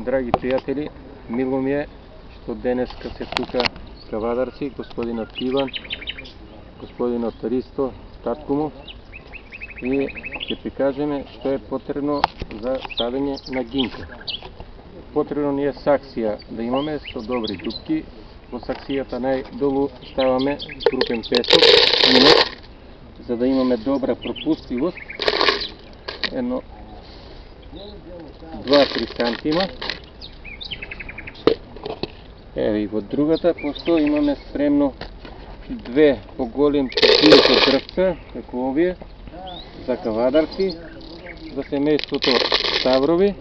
Драги пријатели, мило ми е што денеска се тука кавадарци, господинот Иван, господинот Ристо, татко му, и ќе прикажеме што е потребно за садење на гинка. Потребно ни е саксија да имаме со добри дупки. Во саксијата најдолу ставаме крупен песок, за да имаме добра пропустливост. Едно 2-3 сантима. Еве и во другата постои имаме спремно две поголем гинко дрвца, како овие, за кавадарци, за семејството ставрови,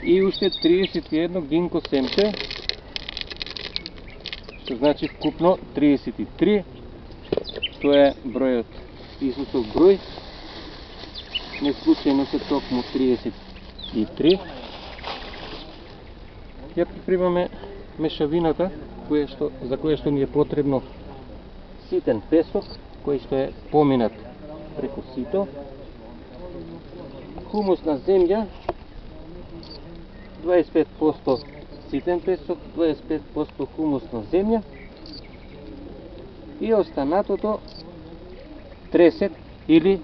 и уште 31 гинко семче, што значи вкупно 33. Тоа е бројот, Исусов број. Не случајно се токму 33. Ја припремаме мешавината, за која што ни е потребно ситен песок, кој што е поминат преку сито, хумусна земја, 25% ситен песок, 25% хумусна земја и останатото тресет или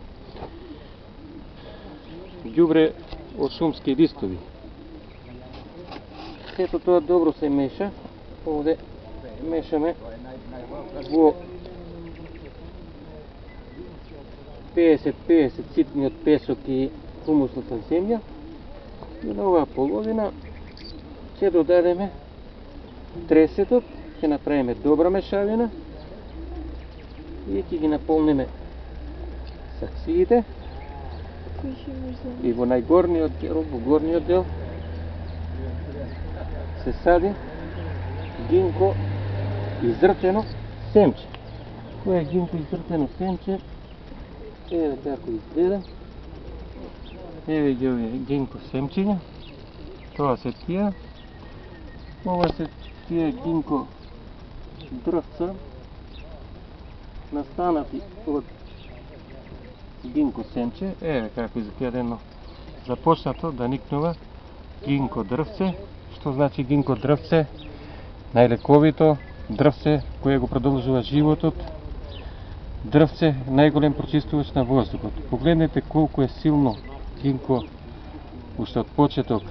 ѓубре од шумски листови. Сето тоа добро се меша. Овде мешаме во 50-50 ситниот песок и хумусната земја, и на оваа половина ќе додадеме тресетот, ќе направиме добра мешавина и ќе ги наполниме саксиите. И во најгорниот дел, во горниот дел, се сади гинко изртено семче. Кој е гинко изртено семче? Еве како изгледа. Еве ги овие гинко семчиња. Тоа се тие. Ова се тие гинко дрвца, настанати од гинко семче. Еве како изгледа едно започнато да никнува гинко дрвце. Што значи гинко дрвце? Најлековито дрвце кое го продолжува животот, дрвце најголем прочистувач на воздухот. Погледнете колку е силно гинко уште од почеток.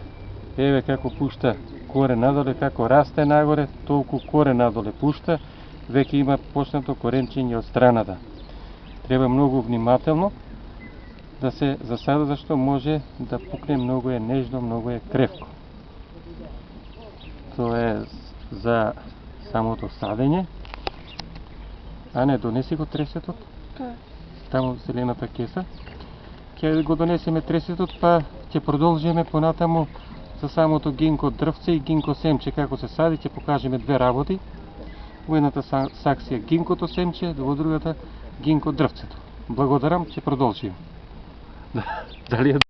Еве како пушта коре надоле, како расте нагоре, толку коре надоле пушта, веќе има почнато коренчење од страната. Треба многу внимателно да се засада, зашто може да пукне, многу е нежно, многу е кревко. Тоа е за самото садење. А не, донеси го тресетот. Таму зелената кеса. Ќе го донесеме тресетот, па ќе продолжиме понатаму за самото гинко дрвце и гинко семче како се сади. Ќе покажеме две работи. Во едната саксија гинкото семче, во другата гинко дрвцето. Благодарам, ќе продолжиме. Дали